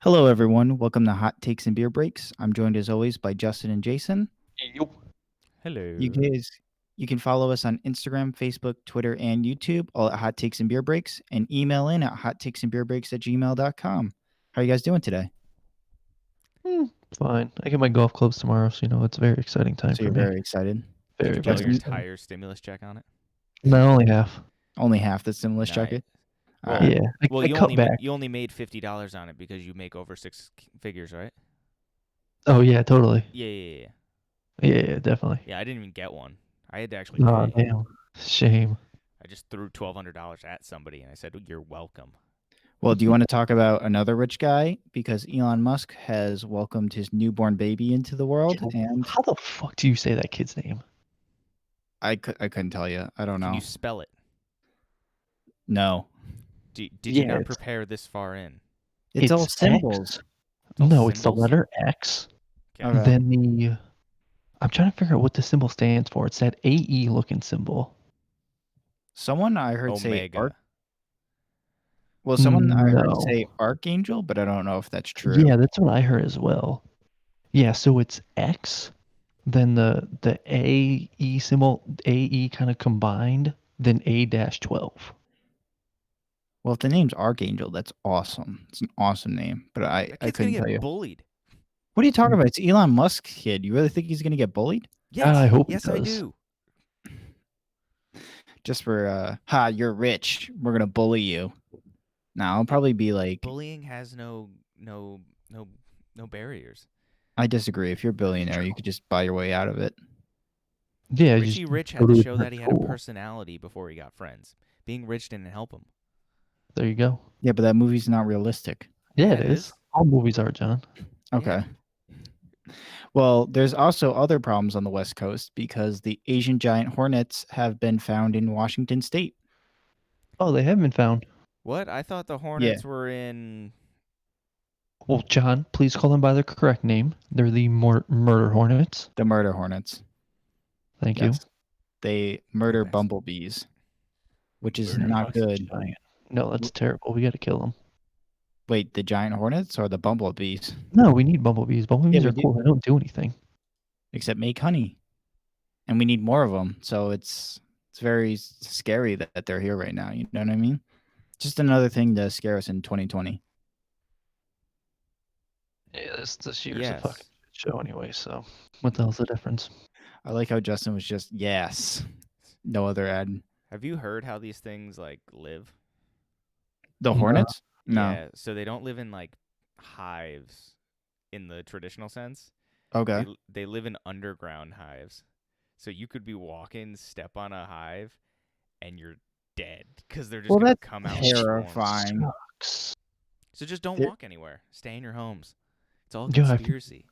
Hello, everyone. Welcome to Hot Takes and Beer Breaks. I'm joined as always by Justin and Jason. Yup. Hello. You guys, you can follow us on Instagram, Facebook, Twitter, and YouTube, all at Hot Takes and Beer Breaks, and email in at hottakesandbeerbreaks@gmail.com. How are you guys doing today? Fine. I get my golf clubs tomorrow, so it's a very exciting time So for you're me. very excited. Very, Did you very get your Justin, entire stimulus check on it? No, only half. only half the stimulus check. Nice. All Well, right. Yeah, well, I you cut only back. you only made $50 on it because you make over six figures, right? Oh yeah, totally. Yeah. Yeah, definitely. Yeah, I didn't even get one. I had to actually Oh pay. damn, shame. I just threw $1,200 at somebody and I said, "You're welcome." Well, do you want to talk about another rich guy? Because Elon Musk has welcomed his newborn baby into the world, and How the fuck do you say that kid's name? I couldn't tell you. I don't Can know. you spell it? No. Did Yeah, you not it's- prepare this far in? It's all X. symbols. all No, it's the symbols? letter X. Okay. Okay. Then the. I'm trying to figure out what the symbol stands for. It's that AE looking symbol. Someone I heard say Omega. someone I heard No. say archangel, but I don't know if that's true. Yeah, that's what I heard as well. Yeah, so it's X, then the AE symbol, AE kind of combined, then A-12. Well, if the name's archangel, that's awesome. It's an awesome name, but I That kid's couldn't gonna tell you. get bullied. What are you talking about? It's Elon Musk kid. You really think he's gonna get bullied? Yes. I hope he yes, I does. do. Just for you're rich. We're gonna bully you. No, I'll probably be like, Bullying has no barriers. I disagree. If you're a billionaire, you could just buy your way out of it. Yeah, Richie just Rich go had to a show that different he had a school. personality before he got friends. Being rich didn't help him. There you go. Yeah, but that movie's not realistic. Yeah, Yeah, it is. All movies are, John. Okay. Well, there's also other problems on the West Coast because the Asian giant hornets have been found in Washington State. Oh, they have been found. What? I thought the Hornets were in. Well, John, please call them by their correct name. They're the murder hornets. The murder hornets. Thank you. They murder best. bumblebees, which is Murder not fucking good. giant. No, that's terrible. We got to kill them. Wait, the giant hornets or the bumblebees? No, we need bumblebees. Bumblebees we are do. cool. They don't do anything. Except make honey. And we need more of them. So it's very scary that they're here right now. You know what I mean? Just another thing to scare us in 2020. Yeah, this year's a Yes. fucking shit show anyway, so what the hell's the difference? I like how Justin was just, yes. No other ad. Have you heard how these things like live? The No. hornets? No. Yeah. So they don't live in like hives in the traditional sense. Okay. They live in underground hives. So you could be walking, step on a hive, and you're dead because they're just Well, gonna that's come out. in swarms. terrifying. Sucks. So just don't There- walk anywhere. Stay in your homes. It's all Yo, I think- conspiracy.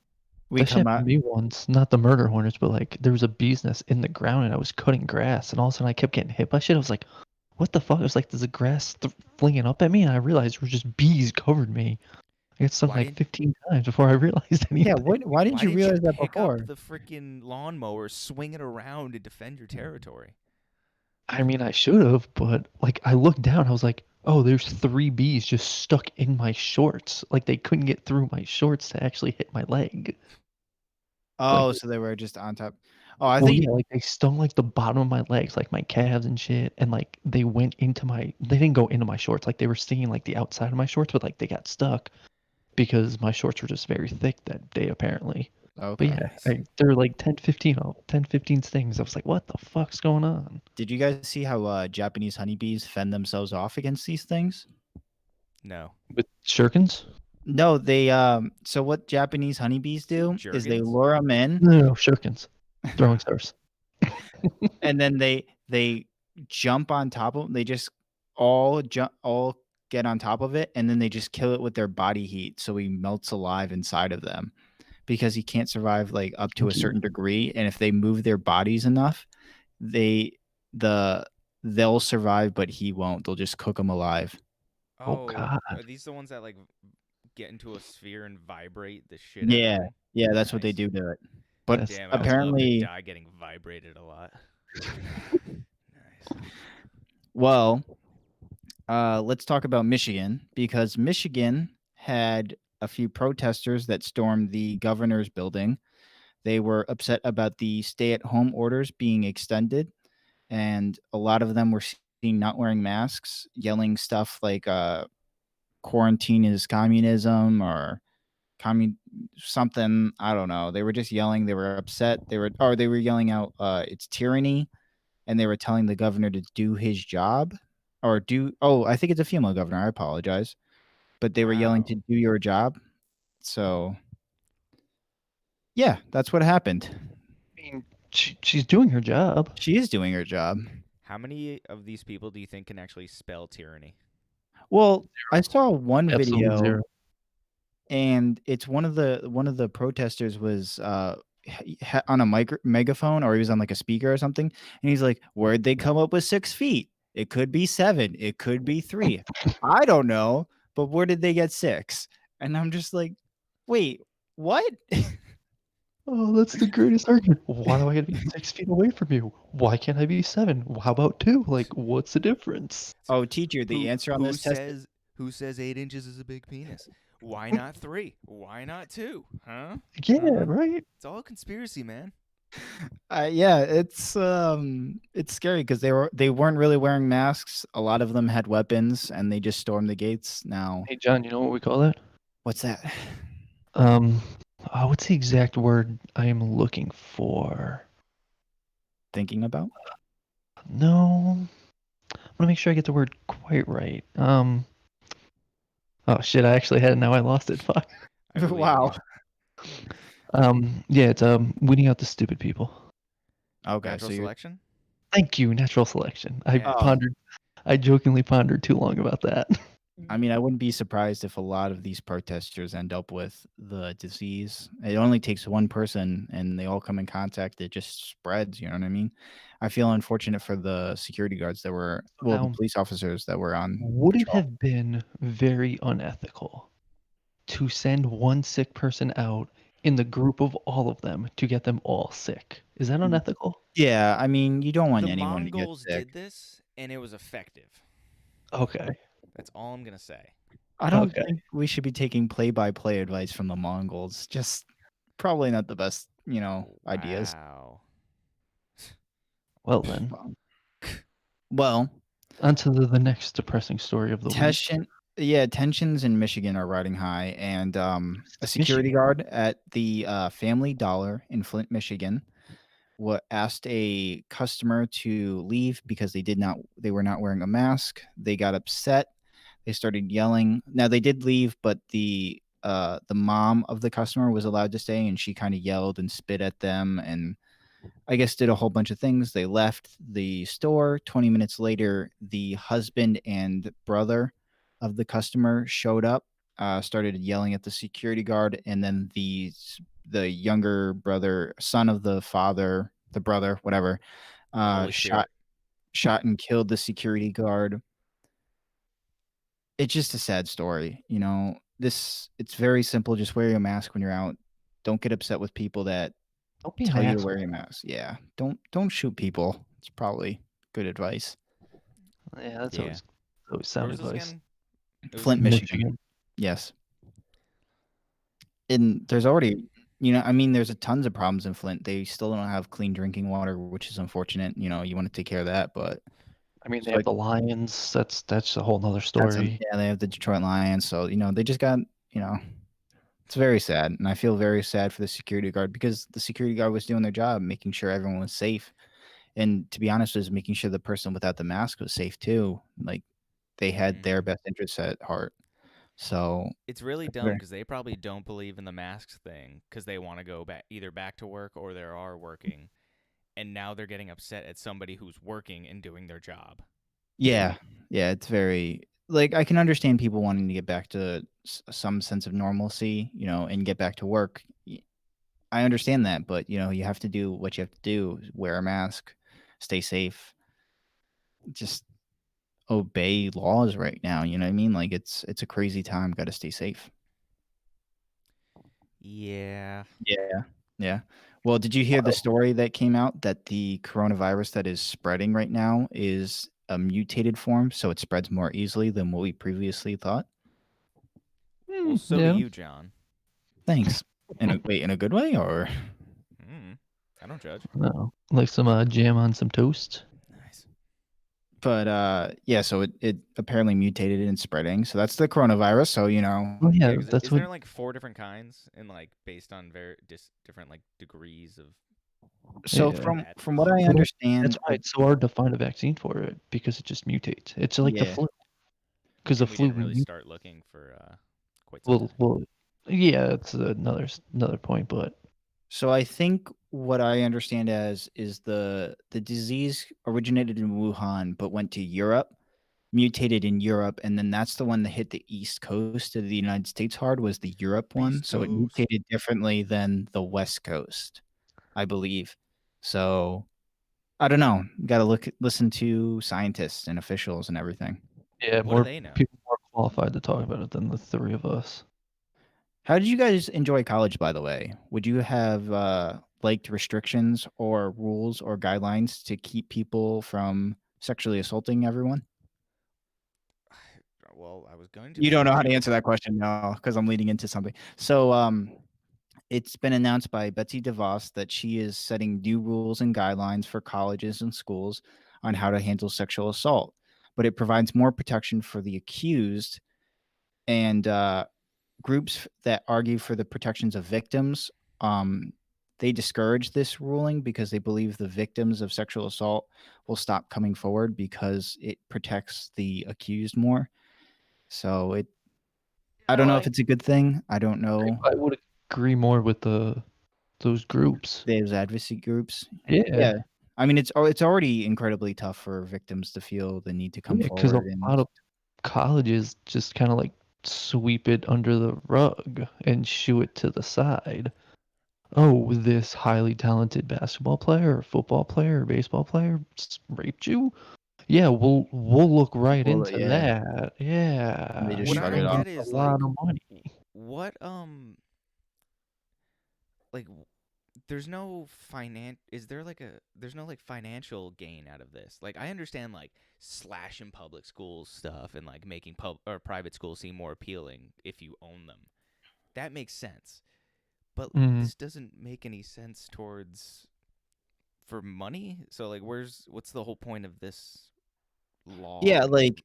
We That shit come happened out. to me once, not the murder hornets, but like there was a bee's nest in the ground and I was cutting grass and all of a sudden I kept getting hit by shit. I was like, what the fuck? It was like, there's a grass flinging up at me and I realized it was just bees covered me. I got stung Why like didn't- 15 times before I realized anything. Yeah, why didn't you realize that pick before? up the freaking lawnmower, swing it around, and defend your territory? I mean, I should have, but like I looked down, I was like, oh, there's 3 bees just stuck in my shorts. Like they couldn't get through my shorts to actually hit my leg. Oh, so they were just on top. Oh, I Well, think yeah, like they stung like the bottom of my legs, like my calves and shit, and like they went into my. They didn't go into my shorts, like they were stinging like the outside of my shorts, but like they got stuck because my shorts were just very thick that day apparently. But okay. yeah, there were like 10, 15 stings. I was like, what the fuck's going on? Did you guys see how Japanese honeybees fend themselves off against these things? No. With shurikens? No, they so what Japanese honeybees do is they Jergens? lure them in No, shurikens. Throwing stars. and then they jump on top of them. They just all get on top of it and then they just kill it with their body heat so he melts alive inside of them because he can't survive like up to a certain degree, and if they move their bodies enough, they'll survive but he won't. They'll just cook him alive. Oh, God. Are these the ones that like get into a sphere and vibrate the shit out Yeah. of them? Yeah, that's what they Nice. do to it. But That's- Damn, I would love apparently to die getting vibrated a lot. Nice. well, let's talk about Michigan because Michigan had a few protesters that stormed the governor's building. They were upset about the stay-at-home orders being extended, and a lot of them were seen not wearing masks, yelling stuff like "quarantine is communism" or commun something. I don't know. They were just yelling. They were upset. They were yelling out, "It's tyranny," and they were telling the governor to do his job or do. Oh, I think it's a female governor. I apologize, but they were yelling to Wow. do your job. So yeah, that's what happened. I mean, she's doing her job. She is doing her job. How many of these people do you think can actually spell tyranny? Well, I saw one Absolutely video, zero. and it's one of the protesters was on a megaphone, or he was on like a speaker or something, and he's like, "Where'd they come up with 6 feet? It could be 7, it could be 3. I don't know, but where did they get 6?" And I'm just like, "Wait, what?" Oh, that's the greatest argument. Why do I gotta be 6 feet away from you? Why can't I be 7? How about 2? Like, what's the difference? Oh, teacher, the answer on Who this test. who says 8 inches is a big penis? Why not 3? Why not 2? Huh? Yeah, Huh? right? It's all conspiracy, man. Yeah, it's scary because they weren't really wearing masks. A lot of them had weapons, and they just stormed the gates. Now, Hey, John, you know what we call that? what's that? Um, what's the exact word I am looking for? Thinking about? No, I wanna make sure I get the word quite right. Oh shit, I actually had it, now I lost it, fuck. I believe in Wow. you. Yeah, it's, weeding out the stupid people. Okay, Natural so you're. selection? Thank you, natural selection. Yeah. Oh, I jokingly pondered too long about that. I mean, I wouldn't be surprised if a lot of these protesters end up with the disease. It only takes one person, and they all come in contact. It just spreads. You know what I mean? I feel unfortunate for the security guards that were, well, the Now, police officers that were on would it patrol. have been very unethical to send one sick person out in the group of all of them to get them all sick? Is that unethical? Yeah, I mean, you don't want The anyone to get Mongols sick. did this, and it was effective. Okay. That's all I'm gonna say. I don't Okay. think we should be taking play-by-play advice from the Mongols. Just probably not the best, ideas. Wow. Well then, Well, well, on to the next depressing story of the week. tensions in Michigan are riding high, and a security Michigan. guard at the Family Dollar in Flint, Michigan, asked a customer to leave because they were not wearing a mask. They got upset. They started yelling. Now they did leave, but the mom of the customer was allowed to stay, and she kind of yelled and spit at them, and I guess did a whole bunch of things. They left the store. 20 minutes later, the husband and brother of the customer showed up, started yelling at the security guard, and then the younger brother, son of the father, the brother, whatever, The Holy shot Spirit. and killed the security guard. It's just a sad story, it's very simple. Just wear your mask when you're out. Don't get upset with people that Don't be an tell you to wear asshole. your mask. Yeah. Don't shoot people. It's probably good advice. Yeah, that's Yeah. always Where sound was this advice. again? It was Flint, in Michigan. Michigan. Yes. And there's already, I mean, there's a tons of problems in Flint. They still don't have clean drinking water, which is unfortunate. You want to take care of that, but I mean, they so have the Lions. That's a whole nother story. yeah, they have the Detroit Lions. So, they just got, you know, it's very sad. And I feel very sad for the security guard because the security guard was doing their job, making sure everyone was safe. And to be honest, was making sure the person without the mask was safe too. Like they had their Mhm. best interests at heart. So It's really it's dumb very. because they probably don't believe in the masks thing because they want to go back either back to work or they are working, and now they're getting upset at somebody who's working and doing their job. Yeah, yeah, it's very like I can understand people wanting to get back to some sense of normalcy, and get back to work. I understand that, but you have to do what you have to do: wear a mask, stay safe, just obey laws right now. You know what I mean? Like it's a crazy time. Got to stay safe. Yeah. Yeah. Yeah. Well, did you hear the story that came out that the coronavirus that is spreading right now is a mutated form, so it spreads more easily than what we previously thought? Well, so do Yeah. you, John. Thanks. In a good way, or I don't judge. No. Like some jam on some toast. Nice. but yeah, so it apparently mutated and spreading. So that's the coronavirus. So Oh yeah, Yeah, 'cause that's isn't what. there like 4 different kinds and like based on very different like degrees of so Yeah. from what I Well, that's understand, why it's so hard to find a vaccine for it because it just mutates. It's like the yeah. flu, because the and we flu didn't really start looking for quite some time. well, yeah, it's another point, but So I think what I understand as is the disease originated in Wuhan but went to Europe, mutated in Europe, and then that's the one that hit the East Coast of the United States hard was the Europe one. Beast So it Coast. mutated differently than the West Coast, I believe. So I don't know. Got to listen to scientists and officials and everything. yeah, What do more they know? people more qualified to talk about it than the three of us. How did you guys enjoy college, by the way? Would you have liked restrictions or rules or guidelines to keep people from sexually assaulting everyone? Well, I was going to, You but don't you know how to do. answer that question, no, because I'm leading into something. So, it's been announced by Betsy DeVos that she is setting new rules and guidelines for colleges and schools on how to handle sexual assault, but it provides more protection for the accused and groups that argue for the protections of victims. Um, they discourage this ruling because they believe the victims of sexual assault will stop coming forward because it protects the accused more. So I No, don't know if it's a good thing. I don't know I would agree more with those groups. those advocacy groups. Yeah, Yeah. I mean, it's already incredibly tough for victims to feel the need to come yeah, because a forward and lot of colleges just kind of like sweep it under the rug and shoo it to the side. Oh, this highly talented basketball player or football player or baseball player raped you? Yeah, we'll look right well, into yeah, that. they Yeah, just What we I shrug it don't paid off. get a is lot like of money. what like there's no is there like there's no like financial gain out of this. Like I understand like slashing public schools stuff and like making or private schools seem more appealing if you own them. That makes sense. But Mm. this doesn't make any sense towards for money. So like what's the whole point of this Yeah, law like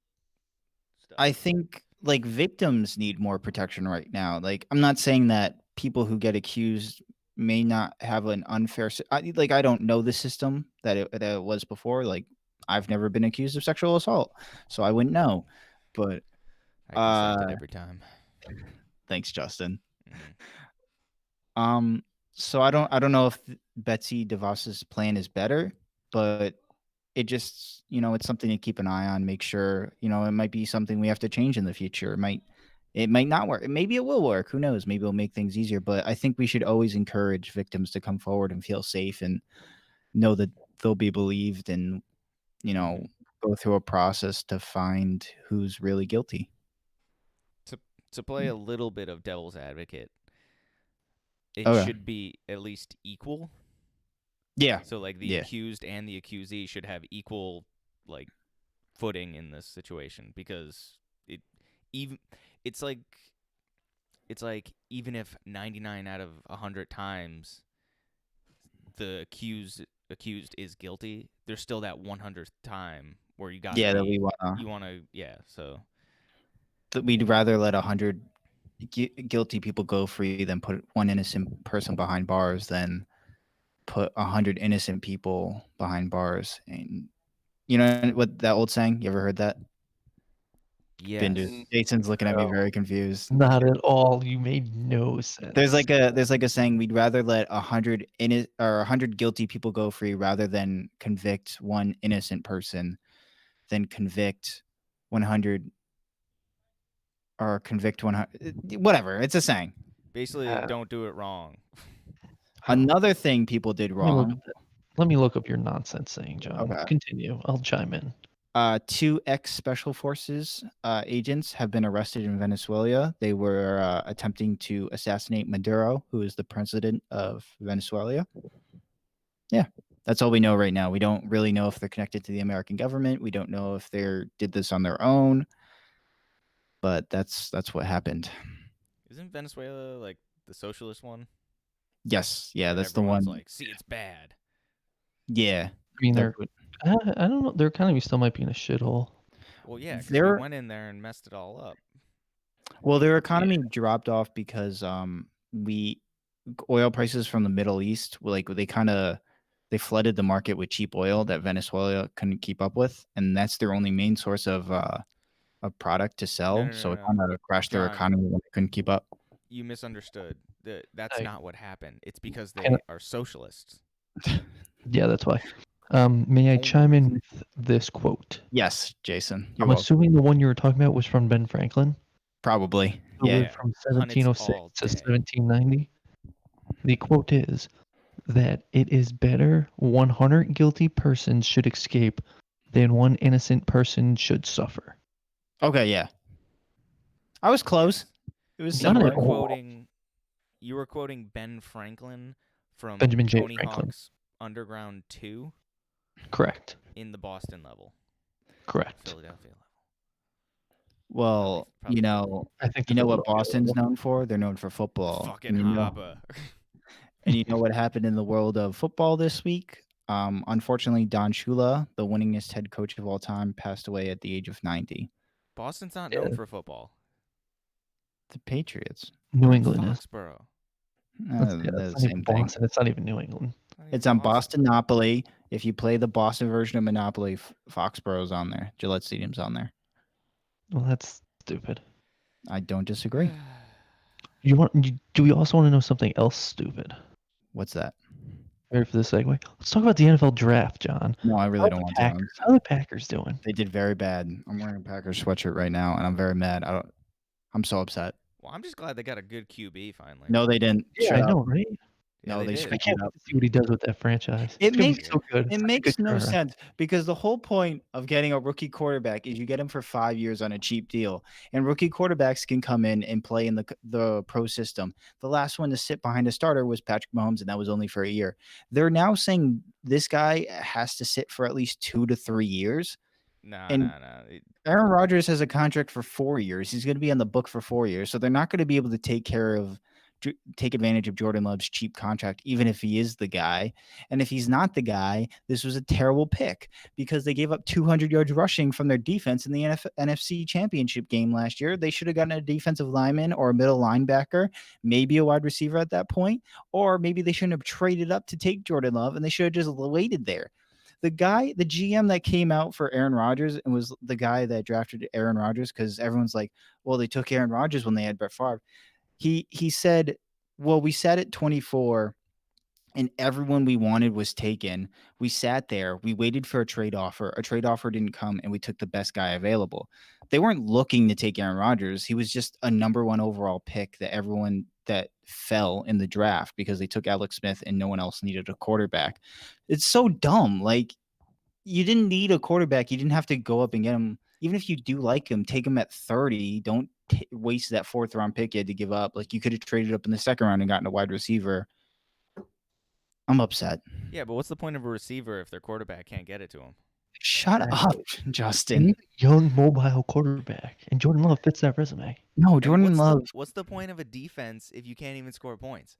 stuff? I think like victims need more protection right now. Like I'm not saying that people who get accused may not have an unfair like I don't know the system that it was before. Like I've never been accused of sexual assault, so I wouldn't know. But I consent it uh every time. thanks, Justin. Mm. Um so I don't know if Betsy DeVos's plan is better, but it just, it's something to keep an eye on, make sure, it might be something we have to change in the future. It might not work. Maybe it will work. Who knows? Maybe it'll make things easier. But I think we should always encourage victims to come forward and feel safe and know that they'll be believed and, you know, Mhm. go through a process to find who's really guilty. To play a little bit of devil's advocate, it Okay. should be at least equal. Yeah. So like the Yeah. accused and the accusee should have equal like footing in this situation because it even it's like even if 99 out of 100 times the accused is guilty, there's still that 100th time where you got to Yeah. That be you want to so we'd rather let 100 guilty people go free than put one innocent person behind bars than put 100 innocent people behind bars. And you know what that old saying? You ever heard that? Binder. yes. Jason's looking at me No, very confused. not at all. You made no sense. There's like a saying, we'd rather let 100 or 100 guilty people go free rather than convict one innocent person than convict 100 or convict 100, whatever. It's a saying. Basically, Uh, don't do it wrong. Another thing people did Let me look wrong. up that. Let me look up your nonsense saying, John. Okay. Continue. I'll chime in. Two ex-special forces agents have been arrested in Venezuela. They were attempting to assassinate Maduro, who is the president of Venezuela. Yeah, that's all we know right now. We don't really know if they're connected to the American government. We don't know if they did this on their own, but that's what happened. Isn't Venezuela like the socialist one? Yes, yeah, And that's the everyone's one. like, see, it's bad. Yeah, I mean, that's they're what. I don't know. Their economy still might be in a shithole. Well, yeah, because we Their went in there and messed it all up. well, their economy dropped off because we oil prices from the Middle East were like they flooded the market with cheap oil that Venezuela couldn't keep up with, and that's their only main source of product to No, sell. no, So no, it no. kind of crashed their John, economy when they couldn't keep up. you misunderstood. That's I- not what happened. It's because Can they are socialists. Yeah, that's why. May I Only chime in reason. with this quote? Yes, Jason, you're I'm welcome. assuming the one you were talking about was from Ben Franklin, Probably, who yeah. lived from Hunnits 1706 all to day. 1790. The quote is that it is better 100 guilty persons should escape than one innocent person should suffer. Okay, yeah. I was close. It was Not similar. at all. You were quoting Ben Franklin from Benjamin J. Tony Franklin. Hawk's Underground 2 Correct. in the Boston level, Correct. Philadelphia level. Well, Probably Philly. I think you the know what Philadelphia Boston's level. known for? They're known for football. Fucking Haba. And you know what happened in the world of football this week? Unfortunately, Don Shula, the winningest head coach of all time, passed away at the age of 90. Boston's not Yeah. known for football. The Patriots. New England is. Foxborough. That's They're the not even same thing. Boston. It's not even New England. Not even It's on Bostonopoly. If you play the Boston version of Monopoly, Foxborough's on there. Gillette Stadium's on there. Well, that's stupid. I don't disagree. Do we also want to know something else stupid? What's that? Ready for this segue? Let's talk about the NFL draft, John. No, I really don't want to. How are the Packers doing? They did very bad. I'm wearing a Packers sweatshirt right now, and I'm very mad. I'm so upset. Well, I'm just glad they got a good QB finally. No, they didn't. Yeah, Shut I up. know, right? Yeah, No, they did. screwed I can't it wait up. to see what he does with that franchise. It It's gonna be makes so good. It It's such a makes good no era. sense because the whole point of getting a rookie quarterback is you get him for 5 years on a cheap deal, and rookie quarterbacks can come in and play in the pro system. The last one to sit behind a starter was Patrick Mahomes, and that was only for a year. They're now saying this guy has to sit for at least 2 to 3 years. Nah. Aaron Rodgers has a contract for 4 years. He's going to be on the book for 4 years, so they're not going to be able to take advantage of Jordan Love's cheap contract, even if he is the guy. And if he's not the guy, this was a terrible pick because they gave up 200 yards rushing from their defense in the NFC Championship game last year. They should have gotten a defensive lineman or a middle linebacker, maybe a wide receiver at that point, or maybe they shouldn't have traded up to take Jordan Love and they should have just waited there. The GM that came out for Aaron Rodgers and was the guy that drafted Aaron Rodgers, because everyone's like, well, they took Aaron Rodgers when they had Brett Favre. He said, well, we sat at 24 and everyone we wanted was taken. We sat there. We waited for a trade offer. A trade offer didn't come, and we took the best guy available. They weren't looking to take Aaron Rodgers. He was just a number 1 overall pick that fell in the draft because they took Alex Smith and no one else needed a quarterback. It's so dumb. Like, you didn't need a quarterback. You didn't have to go up and get him. Even if you do like him, take him at 30. Don't waste that 4th round pick you had to give up. Like, you could have traded up in the 2nd round and gotten a wide receiver. I'm upset. Yeah, but what's the point of a receiver if their quarterback can't get it to him? Shut up, They Justin. need a young, mobile quarterback, and Jordan Love fits that resume. No, And Jordan Love. What's the point of a defense if you can't even score points?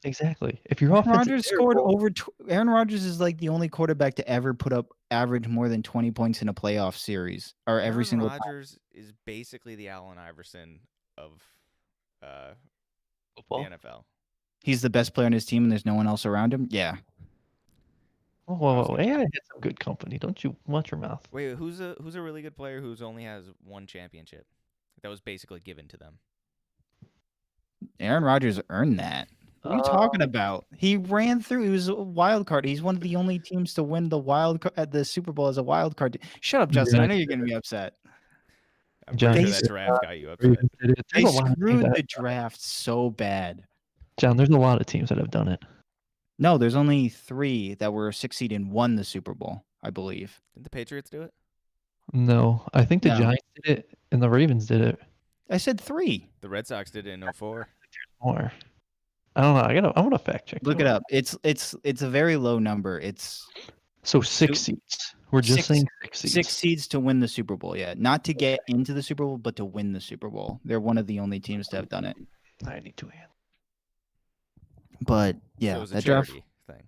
Exactly. If your Aaron offense Rodgers is scored terrible, over. Aaron Rodgers is like the only quarterback to ever put up average more than 20 points in a playoff series or every Aaron single time. Rodgers is basically the Allen Iverson of football. the NFL. He's the best player on his team and there's no one else around him. Yeah. Whoa. AI had some good company. Don't you watch your mouth? Wait, who's a really good player who's only has 1 championship that was basically given to them? Aaron Rodgers earned that. What are you talking about? He ran through. He was a wild card. He's one of the only teams to win the wild card at the Super Bowl as a wild card. Shut up, Justin. I know you're going to be upset. I'm John, pretty sure they that draft got you upset. They screwed the draft so bad. John, there's a lot of teams that have done it. No, there's only 3 that were 6 seed and won the Super Bowl, I believe. Didn't the Patriots do it? No, I think the No. Giants did it and the Ravens did it. I said 3. The Red Sox did it in 04. More. I don't know. I'm gonna fact check. Look it up. It's a very low number. It's So 6 seeds. We're just saying 6 seeds. 6 seeds to win the Super Bowl. Yeah, not to get into the Super Bowl, but to win the Super Bowl. They're one of the only teams to have done it. I need 2 hands. But So yeah, it was a that draft, charity thing.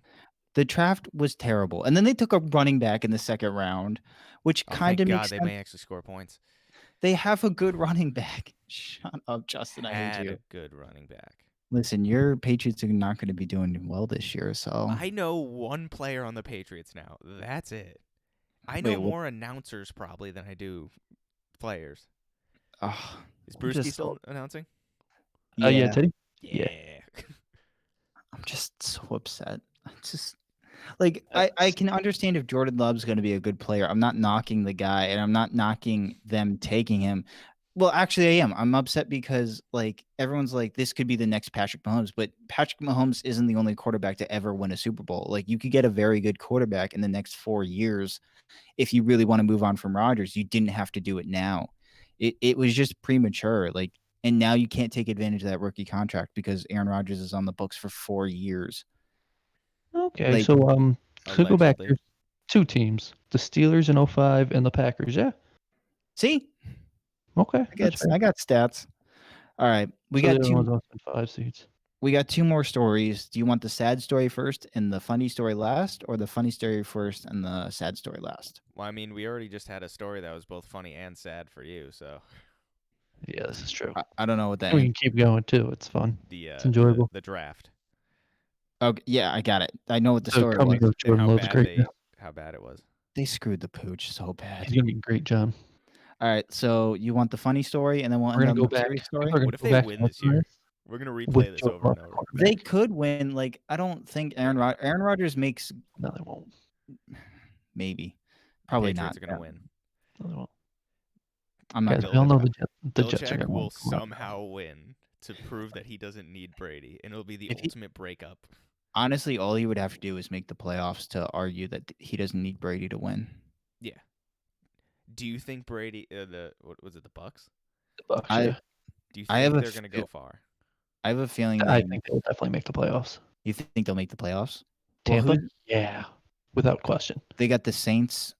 the draft was terrible. And then they took a running back in the second round, which Oh, kind thank of God makes they sense. may actually score points. They have a good running back. Shut up, Justin. I hate Had a you. good running back. Listen, your Patriots are not going to be doing well this year. So I know one player on the Patriots now. That's it. I know wait, what? more announcers probably than I do players. Oh, Is I'm Brewski just still announcing? Oh, yeah, yeah. Teddy? Yeah. I'm just so upset. I just like I can understand if Jordan Love's going to be a good player. I'm not knocking the guy, and I'm not knocking them taking him. Well, actually, I am. I'm upset because like everyone's like, this could be the next Patrick Mahomes, but Patrick Mahomes isn't the only quarterback to ever win a Super Bowl. Like you could get a very good quarterback in the next 4 years if you really want to move on from Rodgers. You didn't have to do it now. It was just premature. Like, and now you can't take advantage of that rookie contract because Aaron Rodgers is on the books for 4 years. Okay, Like, so could go back. Allegedly. There's 2 teams: the Steelers in 05 and the Packers. Yeah. see, Okay, that's fair. I got stats. All right, we So the got other two. one's also 5 seeds. We got 2 more stories. Do you want the sad story first and the funny story last, or the funny story first and the sad story last? Well, I mean, we already just had a story that was both funny and sad for you, so Yeah, this is true. I don't know what that And we means. can keep going too. It's fun. the It's enjoyable. the draft Okay, yeah, I got it. I know what the So story coming was. of and Jordan Love's great. Now. how bad it was. They screwed the pooch so bad. He's gonna be great, John. All right, so you want the funny story, and then we'll We're end gonna on go the back. serious story? People are gonna What if go they back win to this year? this We're gonna with replay this Jordan over Love and at over. quarterback. They could win. Like, I don't think Aaron Rodgers makes No, they won't. maybe, probably Patriots not. are gonna win. No, they won't. I'm not Guys, gonna we all know bet. the Jets are Belichick gonna will win. somehow win to prove that he doesn't need Brady, and it'll be the If he- ultimate breakup. Honestly, all he would have to do is make the playoffs to argue that he doesn't need Brady to win. Yeah. Do you think Brady? What was it? The Bucks? The Bucks, I yeah. Do you I have think a they're gonna go far? I have a feeling I they. think they'll definitely make the playoffs. You think they'll make the playoffs? Well, Tampa, who yeah, without question. they got the Saints.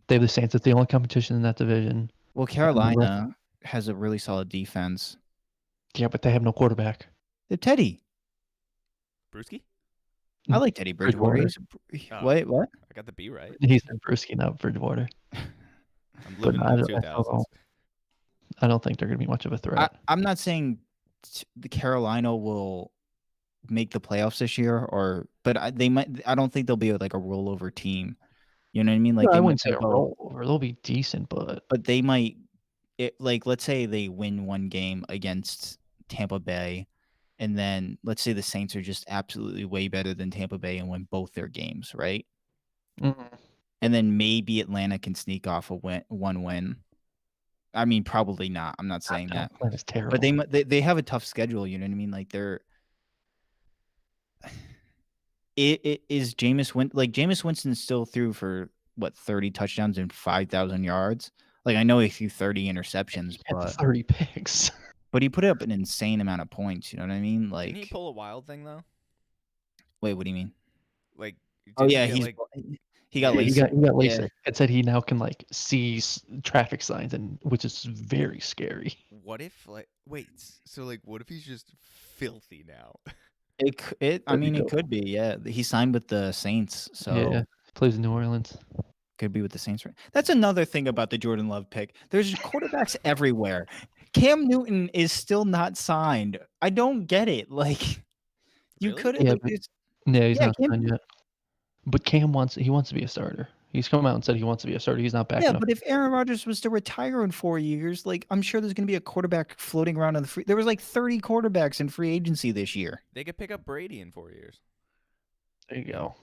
They have the Saints. It's the only competition in that division. Well, And the rest- Carolina has a really solid defense. Yeah, but they have no quarterback. They're Teddy. Brewski? I like Teddy Bridgewater. Oh. What? I got the B right. He's in Brewski, not Bridgewater. I'm But living I in the don't- 2000s. I don't think they're going to be much of a threat. I'm not saying the Carolina will make the playoffs this year, but they might. I don't think they'll be like a rollover team. You know what I mean? Like No, they I might wouldn't say a go- rollover. They'll be decent, but they might. Like let's say they win one game against Tampa Bay, and then let's say the Saints are just absolutely way better than Tampa Bay and win both their games, right? And then maybe Atlanta can sneak off one win. I mean, probably not. I'm not saying that. Atlanta's terrible. But they have a tough schedule, you know what I mean? Like they're it is Jameis Winston still threw for what 30 touchdowns and 5,000 yards. Like I know he threw 30 interceptions, He had but 30 picks. he put up an insane amount of points, you know what I mean? Like Didn't he pull a wild thing though? wait, what do you mean? Like, Oh didn't yeah, he get, he got Yeah, LASIK. he got Yeah. LASIK. It said he now can like see traffic signs, and which is very scary. what if what if he's just filthy now? I mean, it could be. Yeah, he signed with the Saints, so Yeah, plays in New Orleans. could be with the Saints. That's another thing about the Jordan Love pick. There's quarterbacks everywhere. Cam Newton is still not signed. I don't get it. Like, you Really? could have. Yeah, Like, but- Yeah, he's yeah, not Cam- signed yet. But Cam wants to be a starter. He's come out and said he wants to be a starter. He's not backing yeah, up. but if Aaron Rodgers was to retire in 4 years, like I'm sure there's going to be a quarterback floating around on the free. There was like 30 quarterbacks in free agency this year. They could pick up Brady in 4 years. There you go.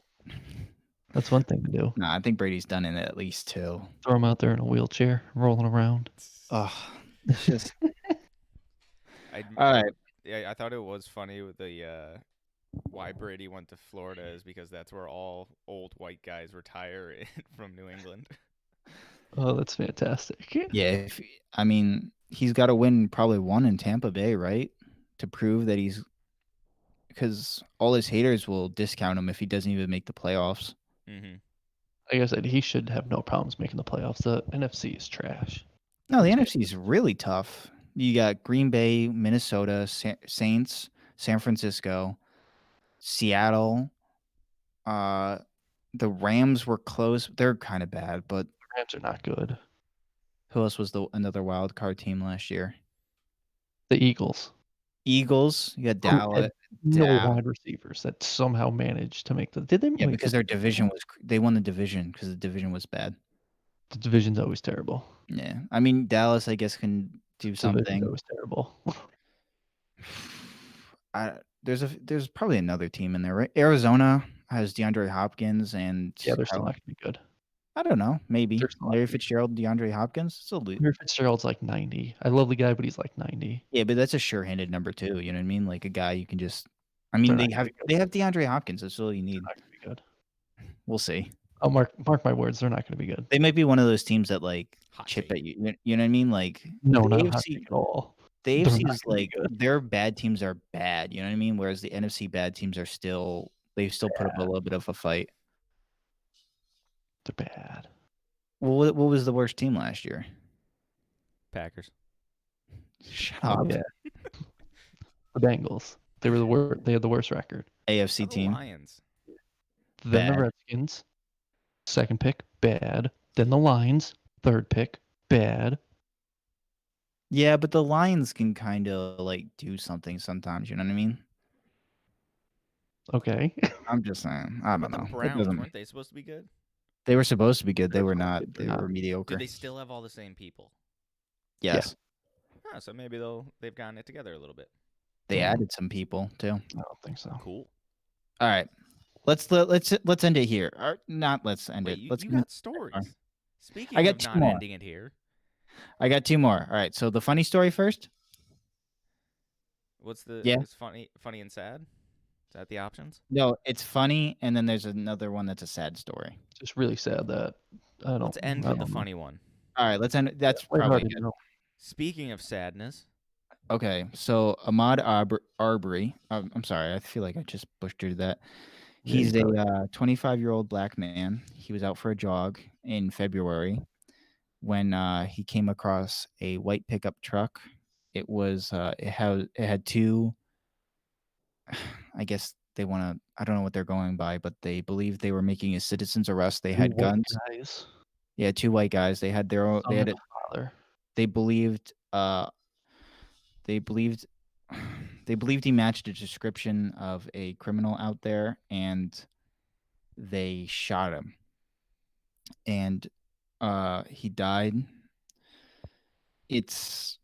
That's one thing to do. Nah, I think Brady's done in at least 2. Throw him out there in a wheelchair, rolling around. Oh, it's just I all right. Yeah, I thought it was funny with the why Brady went to Florida is because that's where all old white guys retire from New England. Oh, that's fantastic. Yeah, I mean, he's got to win probably one in Tampa Bay, right? To prove that because all his haters will discount him if he doesn't even make the playoffs. Mm-hmm. Like I said, he should have no problems making the playoffs. The NFC is trash. No, the NFC is really tough. You got Green Bay, Minnesota, Saints, San Francisco, Seattle. The Rams were close. They're kind of bad, but Rams are not good. who else was another wild card team last year? The Eagles. Eagles. You got Who Dallas. had no wide receivers that somehow managed to make the. Did they Yeah, make because the their division was. They won the division because the division was bad. The division's always terrible. Yeah, I mean Dallas, I guess, can do Division's something. always terrible. There's probably another team in there, right? Arizona has DeAndre Hopkins and Yeah, they're still not gonna be good. I don't know, maybe They're still not Larry gonna be Fitzgerald, DeAndre Hopkins. Still, Larry Fitzgerald's like 90. I love the guy, but he's like 90. yeah, but that's a sure-handed number two. You know what I mean? Like a guy you can just. I They're mean, not gonna be good. they have DeAndre Hopkins. That's all you They're need. not gonna be good. We'll see. Oh, mark my words. They're not gonna be good. They might be one of those teams that like Hot chip take. at you. You know what I mean? Like No, the not a hot AFC. take at all. The They're AFC not is gonna be like good. their bad teams are bad. You know what I mean? Whereas the NFC bad teams are still they still put up a little bit of a fight. They're bad. Well, what was the worst team last year? Packers. Shut Oh up. yeah. The Bengals. They were the worst. They had the worst record. AFC How the team. Lions. Then the Bad. Redskins. Second pick, bad. Then the Lions. Third pick, bad. Yeah, but the Lions can kind of like do something sometimes. You know what I mean? Okay. I'm just saying. I What don't about know. the It Browns? doesn't. Weren't they supposed to be good? They were supposed to be good. They They're were supposed to not. be good, They they're were not. mediocre. Do they still have all the same people? Yes. Oh, so maybe they've gotten it together a little bit. They Mhm. added some people too. I don't think so. Cool. All right. Let's end it here. Or not. Let's end Wait, it. Let's you get got into the next one. stories. Speaking I got of two not more. ending it here, I got two more. All right. So the funny story first. what's the Yeah. is funny and sad? Is that the options? No, it's funny, and then there's another one that's a sad story. It's just really sad that I don't. Let's end I with the don't know. funny one. All right. Let's end. That's Yeah, probably lighthearted, good. you know. Speaking of sadness, Okay. So Ahmad Arbery. I'm sorry. I feel like I just butchered that. Yeah, He's you a 25-year-old black man. He was out for a jog in February when he came across a white pickup truck. It was it had two. I guess they want to. I don't know what they're going by, but they believed they were making a citizen's arrest. They Two had white guns. guys, Yeah, two white guys. They had their own. They son had and it. a father. They believed. They believed. They believed he matched a description of a criminal out there, and they shot him. And he died. It's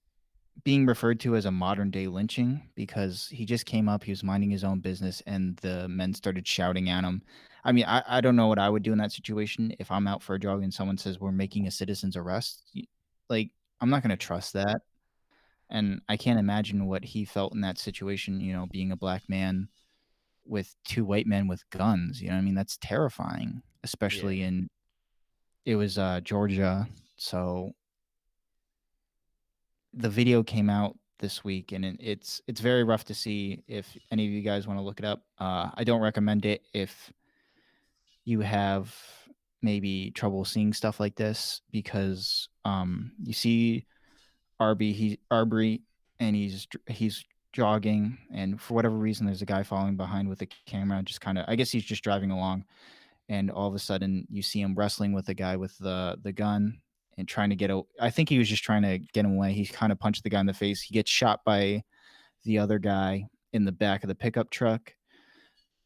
being referred to as a modern day lynching because he just came up, he was minding his own business, and the men started shouting at him. I mean, I don't know what I would do in that situation if I'm out for a jog and someone says we're making a citizen's arrest. Like, I'm not going to trust that. And I can't imagine what he felt in that situation, you know, being a black man with two white men with guns. You know what I mean? That's terrifying, especially in it was Georgia. So the video came out this week, and it's very rough to see. If any of you guys want to look it up, I don't recommend it if you have maybe trouble seeing stuff like this because you see Arbery, and he's jogging, and for whatever reason, there's a guy following behind with a camera. Just kind of, I guess he's just driving along, and all of a sudden, you see him wrestling with the guy with the gun and trying to get. I think he was just trying to get him away. He kind of punched the guy in the face. He gets shot by the other guy in the back of the pickup truck.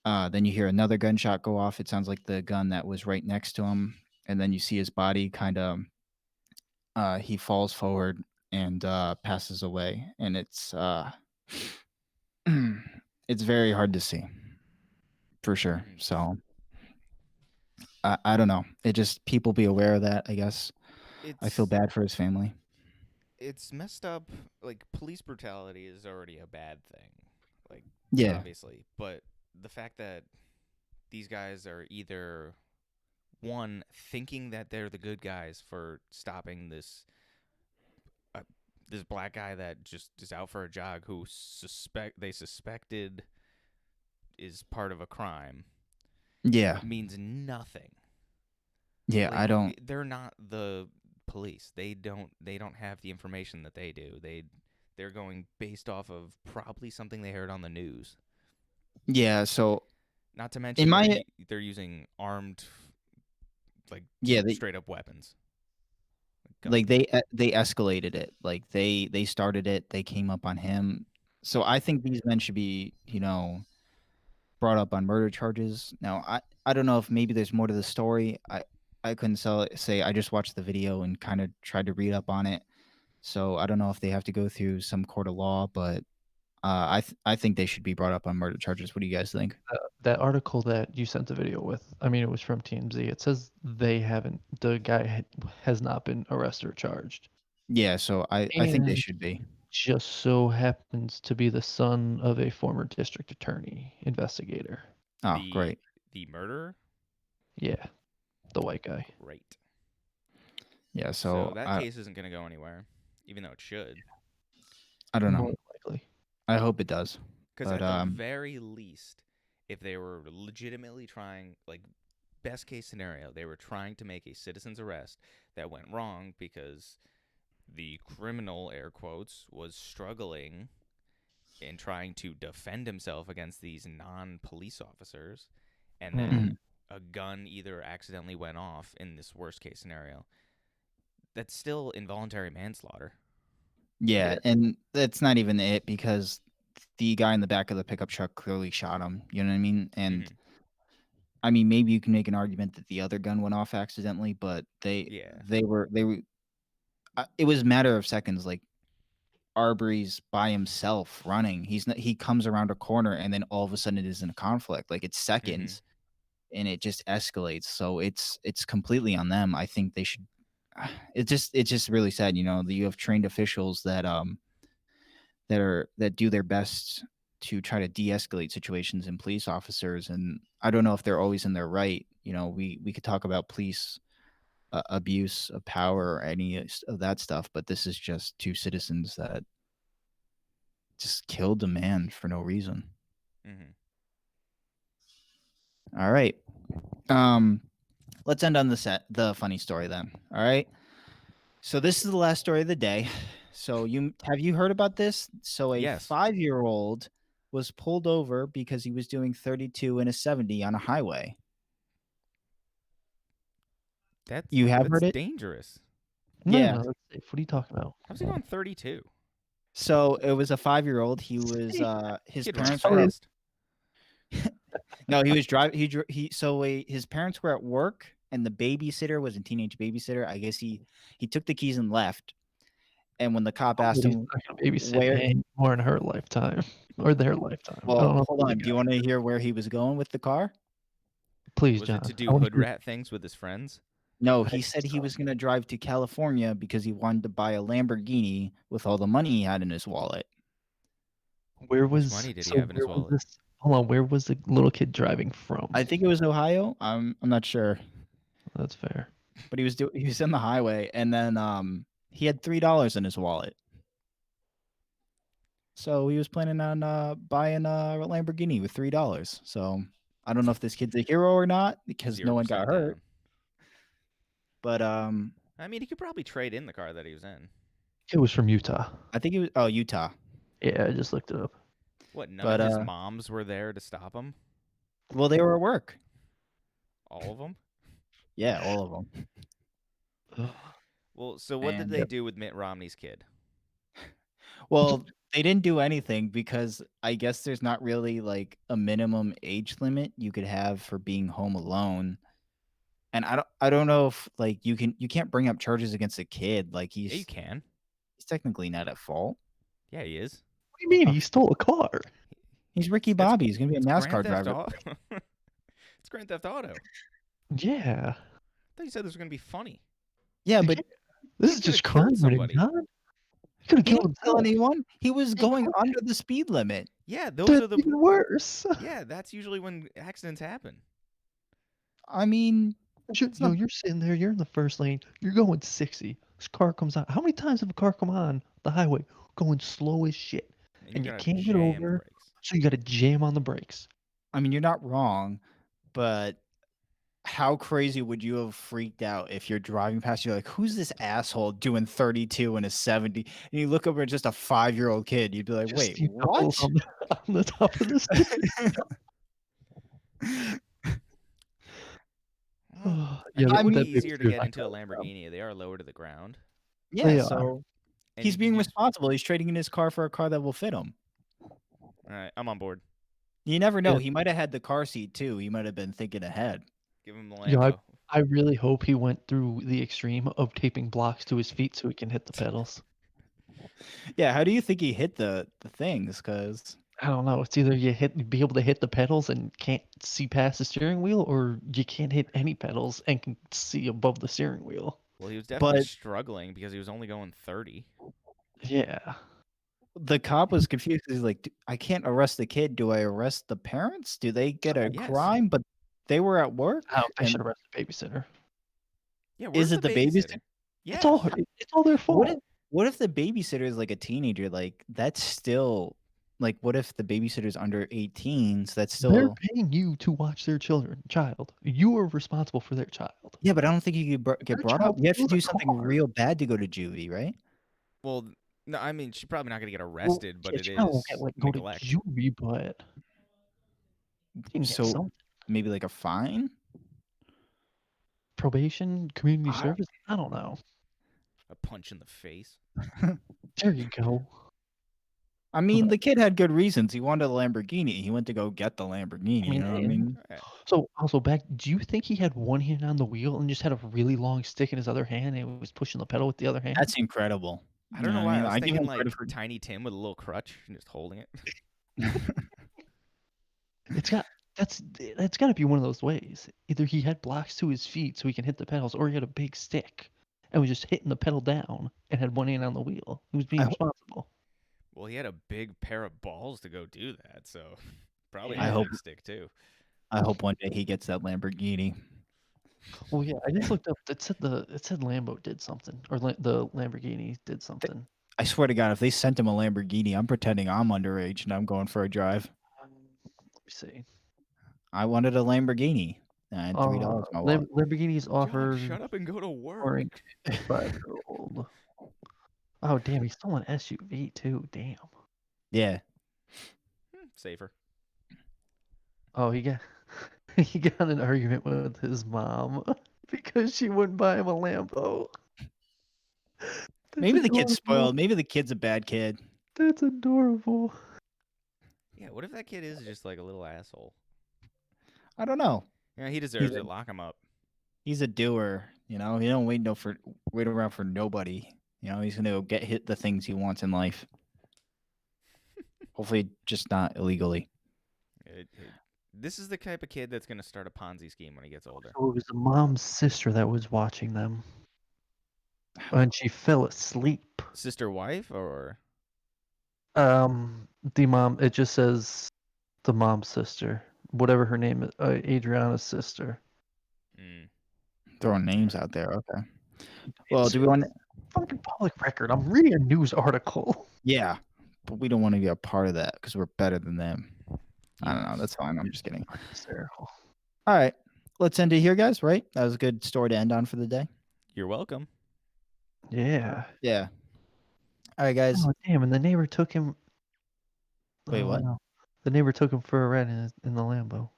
Then you hear another gunshot go off. It sounds like the gun that was right next to him, and then you see his body kind of. He falls forward and passes away, and it's it's very hard to see, for sure. So I don't know. It just people be aware of that. I guess I feel bad for his family. It's messed up. Like, police brutality is already a bad thing. Like, Yeah, obviously, but the fact that these guys are either one thinking that they're the good guys for stopping this black guy that just is out for a jog who they suspected is part of a crime yeah, means nothing. yeah. Like, I don't. they're not the police. They don't have the information that they do. they're going based off of probably something they heard on the news. Yeah, so Not to in mention my they're using armed, like yeah, they straight up weapons, like like gunpoint. they escalated it. Like they started it. They came up on him. So I think these men should be, brought up on murder charges. Now, I don't know if maybe there's more to the story. I couldn't say I just watched the video and kind of tried to read up on it. So I don't know if they have to go through some court of law, but I think they should be brought up on murder charges. What do you guys think? That article that you sent the video with, I mean, it was from TMZ. It says the guy has not been arrested or charged. Yeah, so I think they And should be. just so happens to be the son of a former district attorney investigator. Oh, The great. the murderer, Yeah, the white guy. great. Yeah, So so that case isn't gonna go anywhere, even though it should. I don't know. More likely. I hope it does. Because But at the very least, if they were legitimately trying, like, best case scenario, they were trying to make a citizen's arrest that went wrong because the criminal, air quotes, was struggling in trying to defend himself against these non-police officers, and then Mhm. Mhm. a gun either accidentally went off in this worst case scenario. That's still involuntary manslaughter. Yeah, and that's not even it because the guy in the back of the pickup truck clearly shot him. You know what I mean? And Mhm. I mean, maybe you can make an argument that the other gun went off accidentally, but Yeah. they were. It was a matter of seconds. Like Arbery's by himself running. He comes around a corner and then all of a sudden it is in a conflict. Like it's Mhm. seconds and it just escalates. So it's completely on them. I think they should. It's just really sad. That you have trained officials that do their best to try to de-escalate situations in police officers, and I don't know if they're always in their right. We could talk about police abuse of power or any of that stuff, but this is just two citizens that just killed a man for no reason. Mhm. All right. Let's end on the funny story then. All right. So this is the last story of the day. So have you heard about this? So a Yes. 5-year-old was pulled over because he was doing 32 and a 70 on a highway. You have That's heard it? dangerous. No, Yeah. no, that's safe. What are you talking about? How's he going 32? So it was a 5-year-old. He was Safe. his Kid ran parents were fast. no, he was driving his parents were at work and the babysitter was a teenage babysitter. I guess he took the keys and left. And when the cop asked Nobody's him not gonna babysit where anymore in her lifetime or their lifetime. I well, don't know hold who the on. Do you guy. want to hear where he was going with the car? Please, Was it to John. do I want hood to hear. rat things with his friends? No, I he think said he so. was gonna drive to California because he wanted to buy a Lamborghini with all the money he had in his wallet. Where How much was money did he so have in his where was wallet? this? Hold on. Where was the little kid driving from? I think it was Ohio. I'm not sure, That's fair. but he was in the highway, and then he had $3 in his wallet, so he was planning on buying a Lamborghini with $3. So I don't know if this kid's a hero or not because no one got 0% hurt, down. but I mean, he could probably trade in the car that he was in. It was from Utah. I think Utah, Yeah, I just looked it up. What, none of but his moms were there to stop him? well, they were at work. All of them? Yeah, all of them, Well, so what did and they do with Mitt Romney's kid? well, they didn't do anything because I guess there's not really like a minimum age limit you could have for being home alone. And I don't know if like you can't bring up charges against a kid. Like Yeah, you can. he's technically not at fault. Yeah, he is. What do you mean? Oh, He stole a car. he's Ricky It's Bobby. He's gonna be a it's Grand NASCAR Theft driver. Auto. It's Grand Theft Auto. I Yeah. thought you said this was gonna be funny. Yeah, Yeah. but This Kid is could just have killed crime writing, somebody. John. He could have he killed didn't kill himself. anyone. He was He going could. under the speed limit. Yeah, those That's are the even worse. yeah. That's usually when accidents happen. I mean, it's not. You're sitting there. You're in the first lane. You're going 60. This car comes on. How many times have a car come on the highway going slow as shit, And you're and you gonna can't get jam the over? brakes. So you got to jam on the brakes. I mean, you're not wrong, but how crazy would you have freaked out if you're driving past, you're like, "Who's this asshole doing 32 and a 70?" And you look over at just a 5-year-old kid, you'd be like, Just "Wait, Steve doubles what?" on the top of the stick. Well, I Yeah, mean, it would be that easier to babysitter get knocked into a out his job. Lamborghini. They are lower to the ground. Yeah, They are. so And he's you being just responsible. He's trading in his car for a car that will fit him. all right, I'm on board. You never know. Yeah. He might have had the car seat too. He might have been thinking ahead. Give him the You know, Lambo. I really hope he went through the extreme of taping blocks to his feet so he can hit the pedals. Yeah, how do you think he hit the things? Because I don't know. It's either you be able to hit the pedals and can't see past the steering wheel, or you can't hit any pedals and can see above the steering wheel. Well, he was definitely But struggling because he was only going 30. Yeah. the cop was confused. He's like, I can't arrest the kid. Do I arrest the parents? Do they get a Yes. crime? But they were at work. I should And arrest the babysitter. Yeah, is where's it the the babysitter? babysitter? Yeah. It's all their fault. What if the babysitter is like a teenager? Like that's still like what if the babysitter's under 18? So that's They're still paying you to watch their child. You are responsible for their child. yeah. But I don't think you could get Their brought up. child You have to steals a do something car. real bad to go to juvie, right? Well, no, I mean, she's probably not going to get Well, arrested, but yeah, it she probably is won't go to neglect. juvie, but you can get So something. maybe like a fine. Probation, community I- service. I don't know. A punch in the face. There you go. I mean, the kid had good reasons. He wanted a Lamborghini. He went to go get the Lamborghini. I mean, You know what I and mean? so also back, do you think he had one hand on the wheel and just had a really long stick in his other hand and was pushing the pedal with the other hand? That's incredible. I don't know what why. I mean? was I give thinking him like credit for Tiny Tim with a little crutch and just holding it. It's got that's got to be one of those ways. Either he had blocks to his feet so he can hit the pedals, or he had a big stick and was just hitting the pedal down and had one hand on the wheel. He was being I- responsible. Well, he had a big pair of balls to go do that, so probably Yeah. had I a hope- big stick too. I hope one day he gets that Lamborghini. Well, yeah, I just looked up. It said Lambo did something, or the Lamborghini did something. I swear to God, if they sent him a Lamborghini, I'm pretending I'm underage and I'm going for a drive. Let me see. I wanted a Lamborghini. And I had $3 in my wallet. Lamborghinis John, offer shut up and go to work. touring to 5-year-old. Oh damn, he stole an SUV too. Damn. Yeah. Safer. Oh, he got he got in an argument with his mom because she wouldn't buy him a Lambo. Maybe the kid's adorable. spoiled. Maybe the kid's a bad kid. That's adorable. Yeah, what if that kid is just like a little asshole? I don't know. Yeah, he deserves a- it. Lock him up. He's a doer. You know, he don't wait around for nobody. You know, he's gonna go get hit the things he wants in life. Hopefully, just not illegally. This is the type of kid that's going to start a Ponzi scheme when he gets older. So it was the mom's sister that was watching them, and she fell asleep. Sister wife or The mom. It just says the mom's sister, whatever her name is, Adriana's sister. Throwing names out there. Okay. Well, do we It's want? fucking public record. I'm reading a news article. Yeah, but we don't want to be a part of that because we're better than them. I don't know. That's fine. I'm just kidding. Hysterical. All right, let's end it here, guys. Right? That was a good story to end on for the day. You're welcome. Yeah. Yeah. All right, guys. Oh damn! And the neighbor took him. Wait, what? No. The neighbor took him for a ride in the Lambo.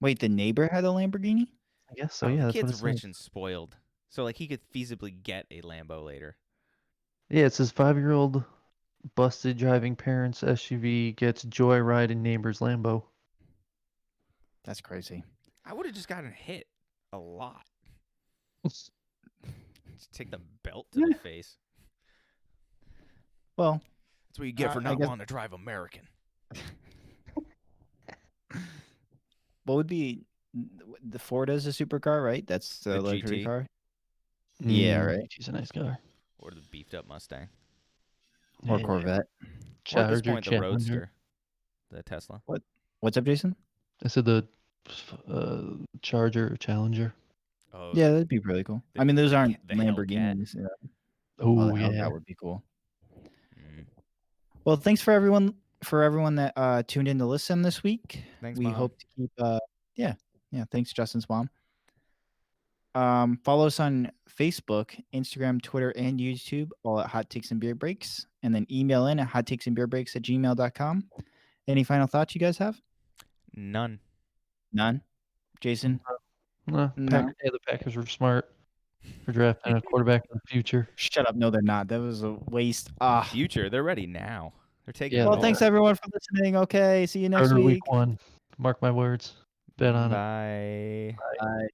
Wait, the neighbor had a Lamborghini? I guess so. Oh, Yeah, the that's what kid's it rich says. and spoiled, so like he could feasibly get a Lambo later. Yeah, it says 5-year-old busted driving parents' SUV gets joyride in neighbor's Lambo. That's crazy. I would have just gotten hit a lot. Just take the belt to the face. Well, that's what you get for I not guess- wanting to drive American. what would be the Ford as a supercar, right? That's the The luxury GT? car. Yeah, right. She's a nice car. Or the beefed up Mustang. Or Yeah. Corvette. Or at this Charger, point, the Challenger. Roadster. The Tesla. What's up, Jason? I said the Charger or Challenger. Oh, Yeah, that'd be really cool. the- I mean, those aren't the Hellcat. Lamborghinis. Yeah. Oh the yeah. Hellcat would be cool. Mm. Well, thanks for everyone that tuned in to listen this week. Thanks, we Mom. hope to keep Yeah, thanks, Justin's mom. Follow us on Facebook, Instagram, Twitter, and YouTube, all at Hot Takes and Beer Breaks. And then email in at hottakesandbeerbreaks@gmail.com. Any final thoughts you guys have? None. None? Jason? No, No. the Packers were smart for drafting a quarterback in the future. Shut up. No, they're not. That was a waste. Future, they're ready now. They're taking. Yeah, Well, they thanks are. everyone for listening. Okay, see you next Starter week. week 1. Mark my words. Bet on it. Bye. Bye.